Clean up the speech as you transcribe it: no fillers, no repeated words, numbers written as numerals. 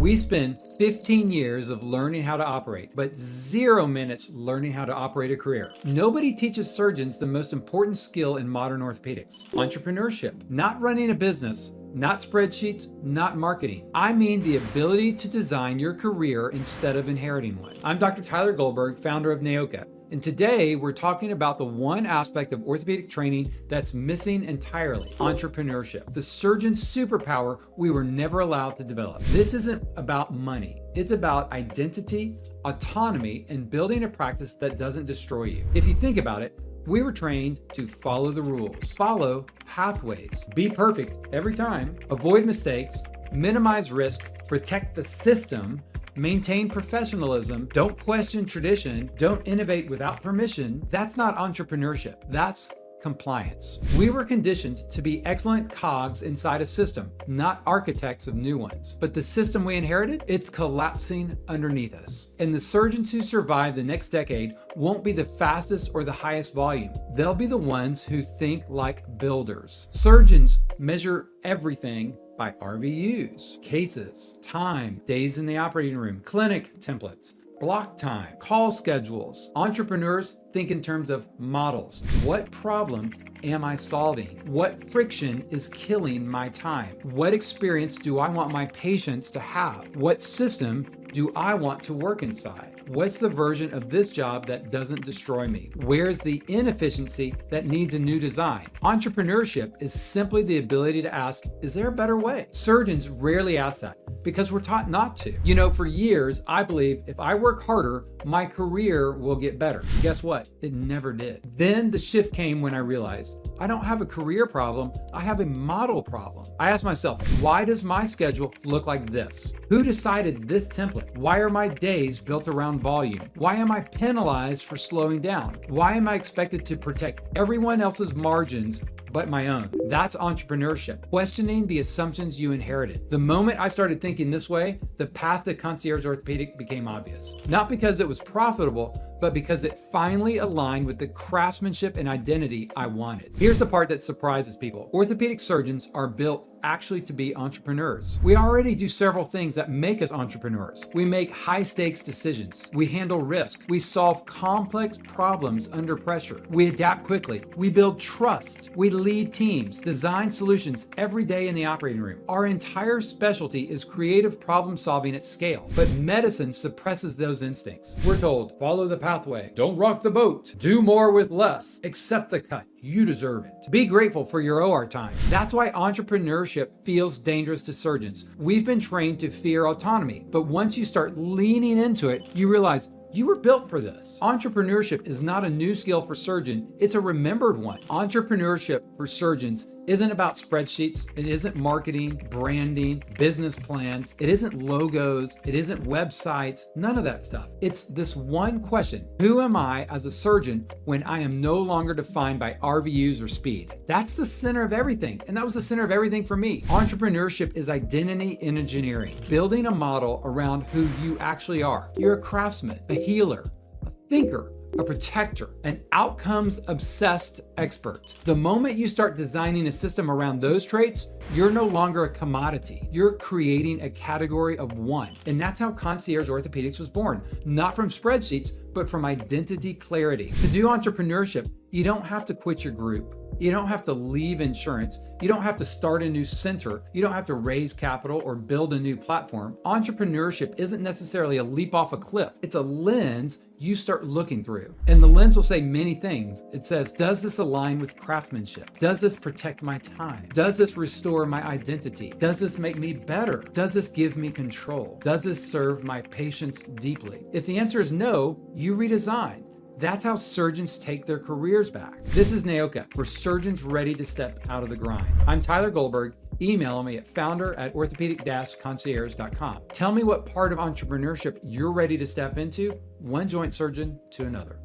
We spend 15 years of learning how to operate, but 0 minutes learning how to operate a career. Nobody teaches surgeons the most important skill in modern orthopedics: entrepreneurship. Not running a business, not spreadsheets, not marketing. I mean the ability to design your career instead of inheriting one. I'm Dr. Tyler Goldberg, founder of NAOCA. And today we're talking about the one aspect of orthopedic training that's missing entirely: entrepreneurship, the surgeon's superpower we were never allowed to develop. This isn't about money. It's about identity, autonomy, and building a practice that doesn't destroy you. If you think about it, we were trained to follow the rules, follow pathways, be perfect every time, avoid mistakes, minimize risk, protect the system, maintain professionalism, don't question tradition, don't innovate without permission. That's not entrepreneurship. That's compliance. We were conditioned to be excellent cogs inside a system, not architects of new ones. But the system we inherited, it's collapsing underneath us. And the surgeons who survive the next decade won't be the fastest or the highest volume. They'll be the ones who think like builders. Surgeons measure everything by RVUs, cases, time, days in the operating room, clinic templates, block time, call schedules. Entrepreneurs think in terms of models. What problem am I solving? What friction is killing my time? What experience do I want my patients to have? What system do I want to work inside? What's the version of this job that doesn't destroy me? Where's the inefficiency that needs a new design? Entrepreneurship is simply the ability to ask, is there a better way? Surgeons rarely ask that because we're taught not to. You know, for years, I believe if I work harder, my career will get better. Guess what? It never did. Then the shift came when I realized I don't have a career problem, I have a model problem. I asked myself, why does my schedule look like this? Who decided this template? Why are my days built around volume? Why am I penalized for slowing down? Why am I expected to protect everyone else's margins but my own? That's entrepreneurship, questioning the assumptions you inherited. The moment I started thinking this way, the path to Concierge Orthopedic became obvious. Not because it was profitable, but because it finally aligned with the craftsmanship and identity I wanted. Here's the part that surprises people. Orthopedic surgeons are built actually to be entrepreneurs. We already do several things that make us entrepreneurs. We make high-stakes decisions. We handle risk. We solve complex problems under pressure. We adapt quickly. We build trust. We lead teams, design solutions every day in the operating room. Our entire specialty is creative problem solving at scale, but medicine suppresses those instincts. We're told, follow the pathway, don't rock the boat, do more with less, accept the cut. You deserve it. Be grateful for your OR time. That's why entrepreneurship feels dangerous to surgeons. We've been trained to fear autonomy, but once you start leaning into it, you realize you were built for this. Entrepreneurship is not a new skill for surgeons, it's a remembered one. Entrepreneurship for surgeons isn't about spreadsheets, it isn't marketing, branding, business plans, it isn't logos, it isn't websites, none of that stuff. It's this one question: who am I as a surgeon when I am no longer defined by RVUs or speed? That's the center of everything, and that was the center of everything for me. Entrepreneurship is identity in engineering, building a model around who you actually are. You're a craftsman, a healer, a thinker, a protector, an outcomes-obsessed expert. The moment you start designing a system around those traits, you're no longer a commodity. You're creating a category of one. And that's how Concierge Orthopedics was born. Not from spreadsheets, but from identity clarity. To do entrepreneurship, you don't have to quit your group. You don't have to leave insurance. You don't have to start a new center. You don't have to raise capital or build a new platform. Entrepreneurship isn't necessarily a leap off a cliff. It's a lens you start looking through. And the lens will say many things. It says, does this align with craftsmanship? Does this protect my time? Does this restore my identity? Does this make me better? Does this give me control? Does this serve my patients deeply? If the answer is no, you redesign. That's how surgeons take their careers back. This is NAOCA, for surgeons ready to step out of the grind. I'm Tyler Goldberg. Email me at founder@orthopedic-concierge.com. Tell me what part of entrepreneurship you're ready to step into, one joint surgeon to another.